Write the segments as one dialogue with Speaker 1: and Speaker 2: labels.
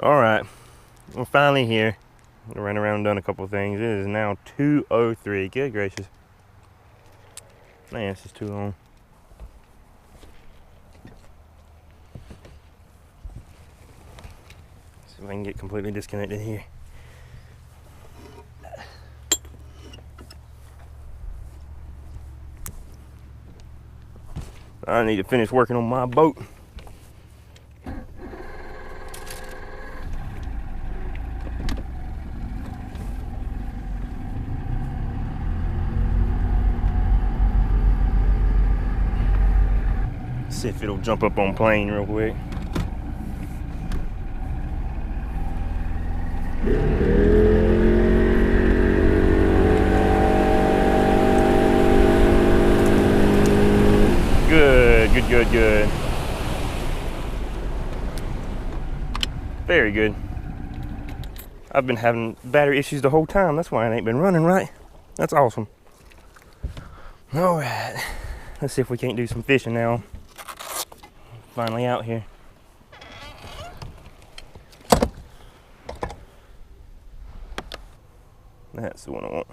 Speaker 1: All right, we're finally here. I ran around and done a couple of things. It is now 2:03. Good gracious. Man, this is too long. See if I can get completely disconnected here. I need to finish working on my boat. See if it'll jump up on plane real quick. Good. Very good. I've been having battery issues the whole time. That's why it ain't been running right. That's awesome. All right, let's see if we can't do some fishing now. Finally out here. That's the one I want.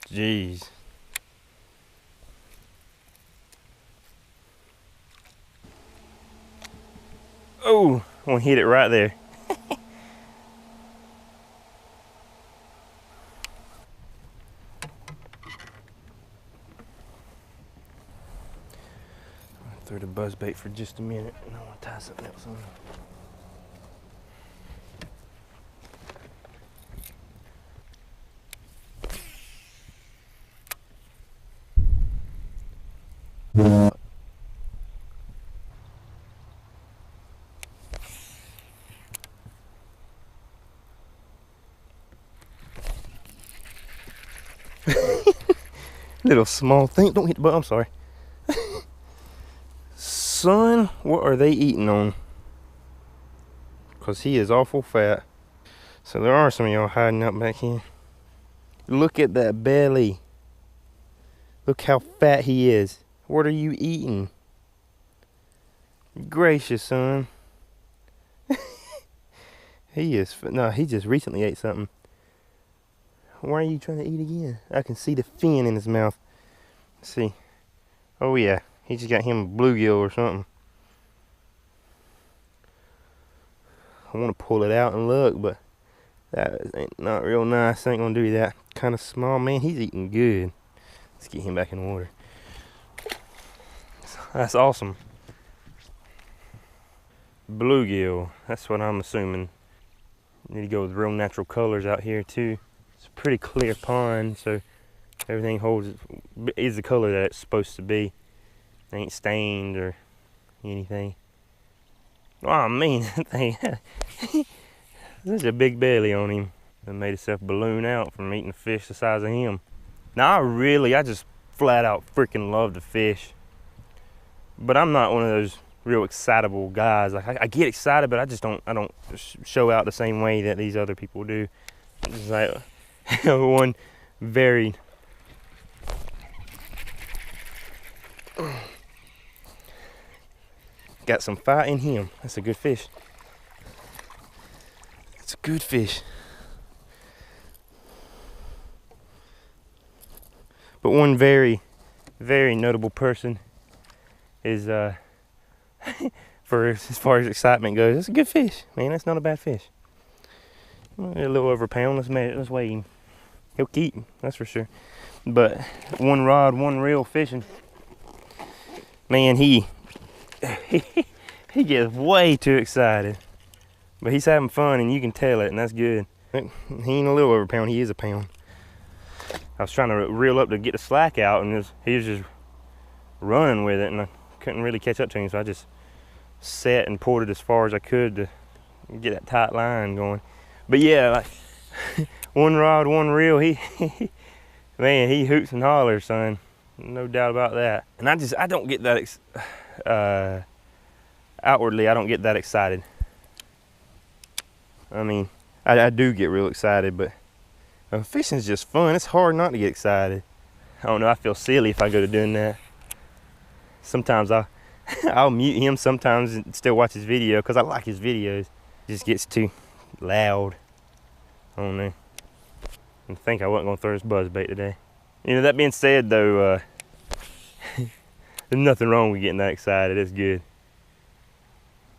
Speaker 1: Jeez. Oh, I want to hit it right there. Throw the buzz bait for just a minute and I want to tie something else on. Little small thing. Don't hit the button. I'm sorry. Son, what are they eating on? Because he is awful fat. So there are some of y'all hiding out back here. Look at that belly. Look how fat he is. What are you eating? Gracious, son. He is. No, he just recently ate something. Why are you trying to eat again? I can see the fin in his mouth. Let's see. Oh yeah, he just got him a bluegill or something. I want to pull it out and look, but that ain't not real nice. Ain't gonna do that. Kind of small, man. He's eating good. Let's get him back in the water. That's awesome. Bluegill. That's what I'm assuming. Need to go with real natural colors out here too. It's a pretty clear pond, so everything is the color that it's supposed to be. It ain't stained or anything. Oh man, that thing. There's a big belly on him. That made himself balloon out from eating a fish the size of him. Now I just flat out freaking love to fish. But I'm not one of those real excitable guys. Like I get excited, but I don't show out the same way that these other people do. It's like one very got some fight in him. That's a good fish. It's a good fish. But one very, very notable person is for as far as excitement goes, it's a good fish. Man, that's not a bad fish. A little over a pound. Let's weigh him. He'll keep, that's for sure. But one rod, one reel fishing. Man, he gets way too excited. But he's having fun and you can tell it, and that's good. He ain't a little over a pound, he is a pound. I was trying to reel up to get the slack out, and he was just running with it, and I couldn't really catch up to him, so I just set and pulled it as far as I could to Get that tight line going. But yeah, like one rod, one reel, man, he hoots and hollers, son. No doubt about that. And I don't get that, outwardly, I don't get that excited. I mean, I do get real excited, but fishing's just fun. It's hard not to get excited. I don't know, I feel silly if I go to doing that. Sometimes I'll mute him sometimes and still watch his video because I like his videos. It just gets too loud. I don't know. I think I wasn't gonna throw this buzzbait today. You know, that being said though, there's nothing wrong with getting that excited. It's good.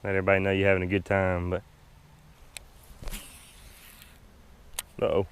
Speaker 1: Let everybody know you're having a good time, but uh-oh.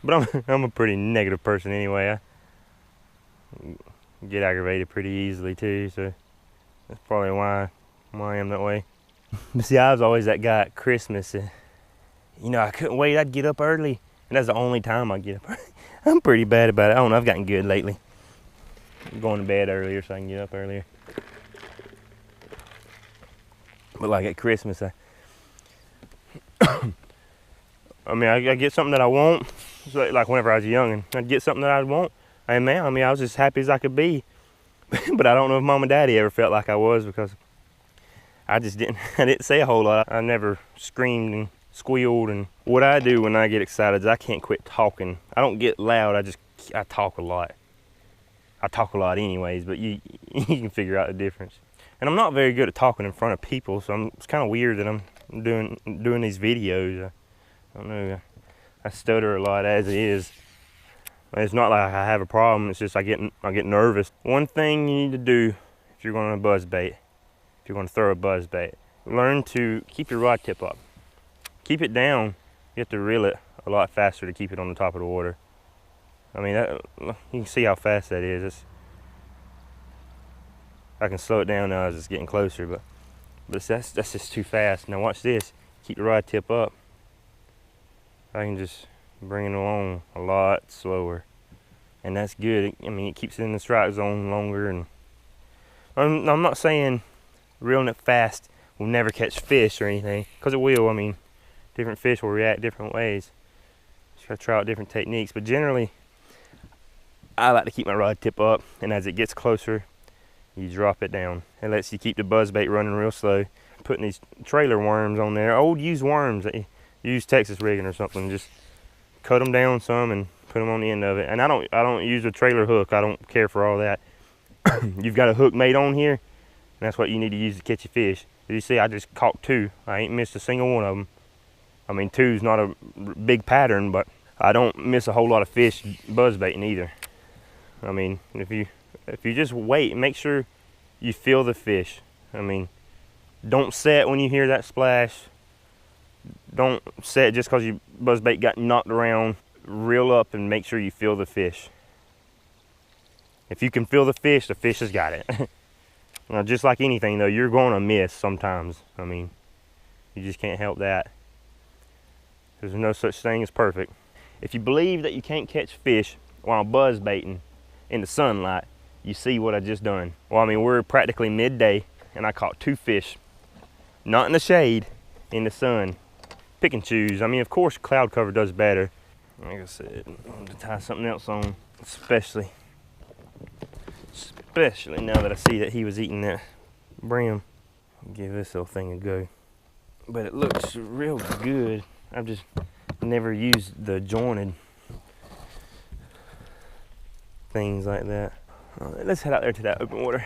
Speaker 1: But I'm a pretty negative person anyway. I get aggravated pretty easily too, so that's probably why I am that way. But see, I was always that guy at Christmas. You know, I couldn't wait. I'd get up early, and that's the only time I get up early. I'm pretty bad about it. I don't know. I've gotten good lately. I'm going to bed earlier so I can get up earlier. But like at Christmas, I mean, I get something that I want. So like whenever I was young, and I'd get something that I'd want. And man, I mean, I was as happy as I could be. But I don't know if Mom and Daddy ever felt like I was, because I just didn't. I didn't say a whole lot. I never screamed and squealed. And what I do when I get excited is I can't quit talking. I don't get loud. I talk a lot. I talk a lot anyways, but you can figure out the difference. And I'm not very good at talking in front of people, so it's kind of weird that I'm doing these videos. I don't know. I stutter a lot as it is. It's not like I have a problem. It's just I get nervous. One thing you need to do if you're going to buzzbait, if you're going to throw a buzzbait, learn to keep your rod tip up. Keep it down. You have to reel it a lot faster to keep it on the top of the water. I mean, you can see how fast that is. I can slow it down now as it's getting closer, but that's just too fast. Now watch this. Keep the rod tip up. I can just bring it along a lot slower, and that's good. I mean, it keeps it in the strike zone longer. And I'm not saying reeling it fast will never catch fish or anything, because it will. I mean, different fish will react different ways. Just gotta try out different techniques, but generally I like to keep my rod tip up, and as it gets closer you drop it down. It lets you keep the buzzbait running real slow. Putting these trailer worms on there, old used worms, use Texas rigging or something, just cut them down some and put them on the end of it. And I don't use a trailer hook. I don't care for all that. You've got a hook made on here, and that's what you need to use to catch your fish. As you see, I just caught 2. I ain't missed a single one of them. I mean, 2's not a big pattern, but I don't miss a whole lot of fish buzzbaiting either. I mean, if you just wait, make sure you feel the fish. I mean, don't set when you hear that splash. Don't set just because your buzzbait got knocked around. Reel up and make sure you feel the fish. If you can feel the fish has got it. Now, just like anything though, you're going to miss sometimes. I mean, you just can't help that. There's no such thing as perfect. If you believe that you can't catch fish while buzzbaiting in the sunlight, you see what I just done. Well, I mean, we're practically midday and I caught 2 fish. Not in the shade, in the sun. Pick and choose. I mean, of course, cloud cover does better. Like I said, I'm going to tie something else on, especially now that I see that he was eating that brim. I'll give this little thing a go. But it looks real good. I've just never used the jointed things like that. All right, let's head out there to that open water.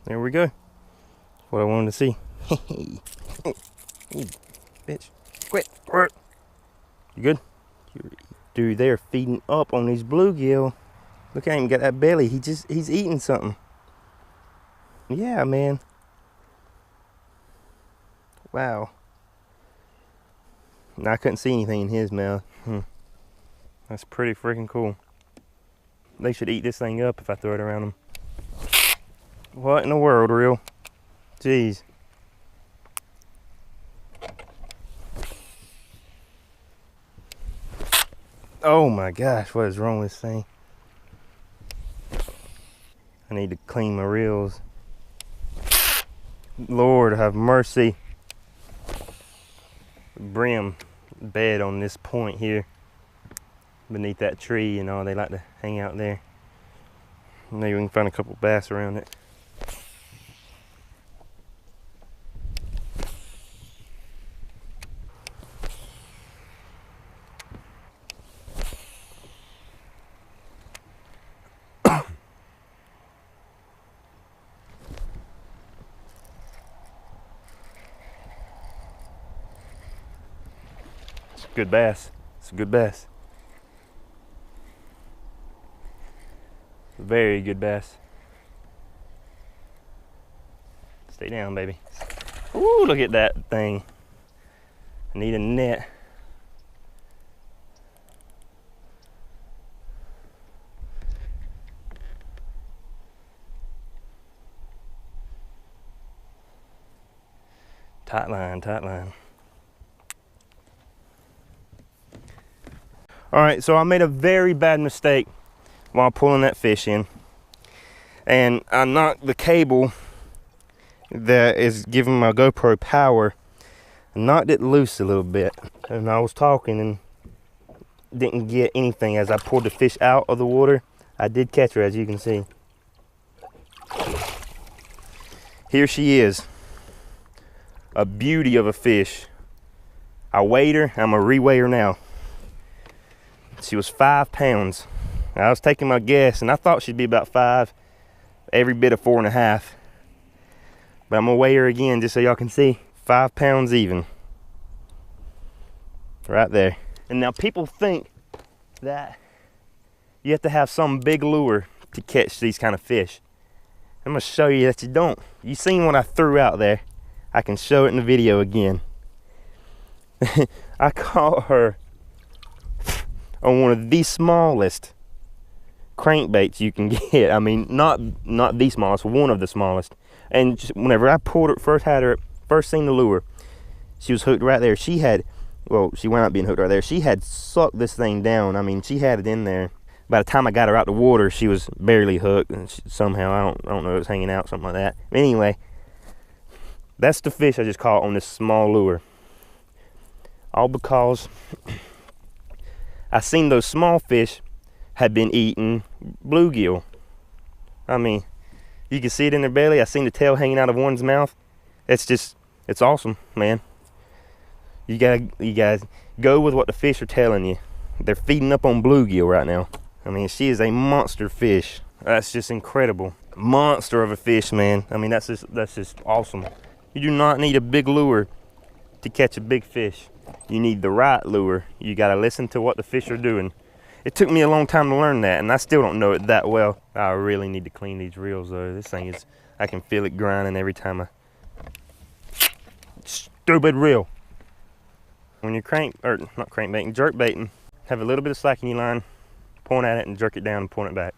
Speaker 1: There we go. That's what I wanted to see. You bitch. Quit. You good? Dude, they're feeding up on these bluegill. Look at him, got that belly. He's eating something. Yeah, man. Wow. I couldn't see anything in his mouth. That's pretty freaking cool. They should eat this thing up if I throw it around them. What in the world, Reel? Jeez. Oh my gosh, what is wrong with this thing? I need to clean my reels. Lord have mercy. Brim bed on this point here beneath that tree, you know, they like to hang out there. Maybe we can find a couple bass around it. It's a good bass. It's a good bass. Very good bass. Stay down, baby. Ooh, look at that thing. I need a net. Tight line, tight line. All right, so I made a very bad mistake while pulling that fish in. And I knocked the cable that is giving my GoPro power. I knocked it loose a little bit. And I was talking and didn't get anything. As I pulled the fish out of the water, I did catch her, as you can see. Here she is. A beauty of a fish. I weighed her, I'm gonna re-weigh her now. She was 5 pounds. I was taking my guess and I thought she'd be about 5, every bit of 4.5. But I'm gonna weigh her again just so y'all can see. 5 pounds even. Right there. And now people think that you have to have some big lure to catch these kind of fish. I'm gonna show you that you don't. You seen what I threw out there. I can show it in the video again. I caught her on one of the smallest crankbaits you can get. I mean, not the smallest, one of the smallest. And just whenever I pulled her, first seen the lure, she was hooked right there. She had, well, she wound up being hooked right there. She had sucked this thing down. I mean, she had it in there. By the time I got her out the water, she was barely hooked. And somehow, I don't know, it was hanging out, something like that. Anyway, that's the fish I just caught on this small lure. All because I seen those small fish had been eating bluegill. I mean, you can see it in their belly. I seen the tail hanging out of one's mouth. It's awesome, man. You guys go with what the fish are telling you. They're feeding up on bluegill right now. I mean, she is a monster fish. That's just incredible. Monster of a fish, man. I mean, that's just awesome. You do not need a big lure to catch a big fish. You need the right lure. You gotta listen to what the fish are doing. It took me a long time to learn that, and I still don't know it that well. I really need to clean these reels though. This thing is, I can feel it grinding every time I... Stupid reel. When you're jerk baiting, have a little bit of slack in your line, point at it and jerk it down and point it back.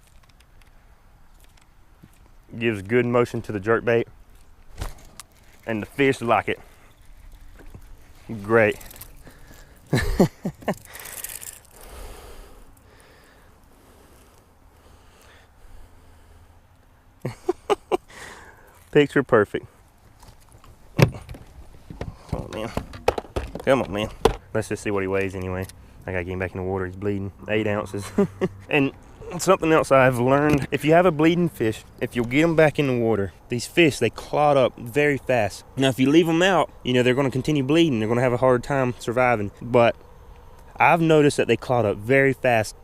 Speaker 1: Gives good motion to the jerk bait, and the fish like it. Great. Picture perfect. Come on, man. Come on, man. Let's just see what he weighs anyway. I gotta get him back in the water. He's bleeding. 8 ounces. And something else I've learned, if you have a bleeding fish, if you'll get them back in the water, these fish, they clot up very fast. Now, if you leave them out, you know, they're gonna continue bleeding. They're gonna have a hard time surviving. But I've noticed that they clot up very fast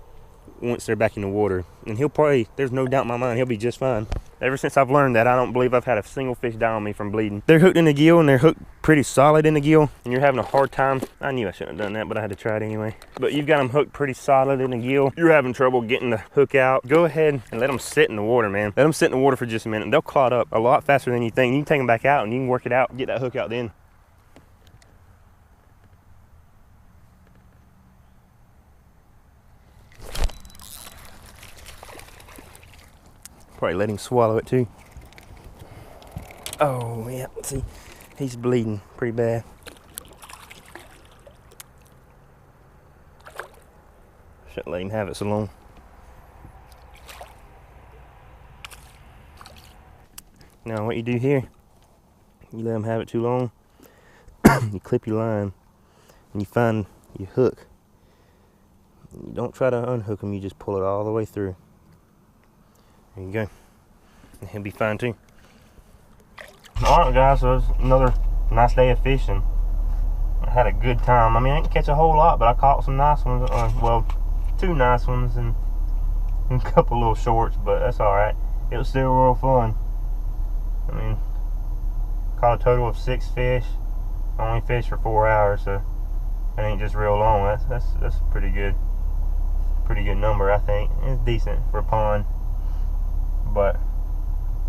Speaker 1: once they're back in the water. And he'll probably, there's no doubt in my mind, he'll be just fine. Ever since I've learned that, I don't believe I've had a single fish die on me from bleeding. They're hooked in the gill, and they're hooked pretty solid in the gill, and you're having a hard time. I knew I shouldn't have done that, but I had to try it anyway. But you've got them hooked pretty solid in the gill. You're having trouble getting the hook out. Go ahead and let them sit in the water, man. Let them sit in the water for just a minute. They'll clot up a lot faster than you think. You can take them back out, and you can work it out, get that hook out then. Probably let him swallow it too. Oh, yeah, see, he's bleeding pretty bad. Shouldn't let him have it so long. Now what you do here, you let him have it too long, you clip your line, and you find your hook. You don't try to unhook him, you just pull it all the way through. There you go. And he'll be fine too. Alright guys, so it's another nice day of fishing. I had a good time. I mean, I didn't catch a whole lot, but I caught some nice ones. Well, 2 nice ones and a couple little shorts, but that's alright. It was still real fun. I mean, caught a total of 6 fish. I only fished for 4 hours, so that ain't just real long. That's pretty good. Pretty good number, I think. It's decent for a pond. But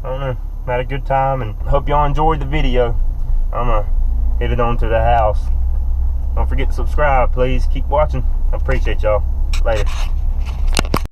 Speaker 1: I don't know. Had a good time, and hope y'all enjoyed the video. I'm gonna head on to the house. Don't forget to subscribe, please. Keep watching. I appreciate y'all. Later.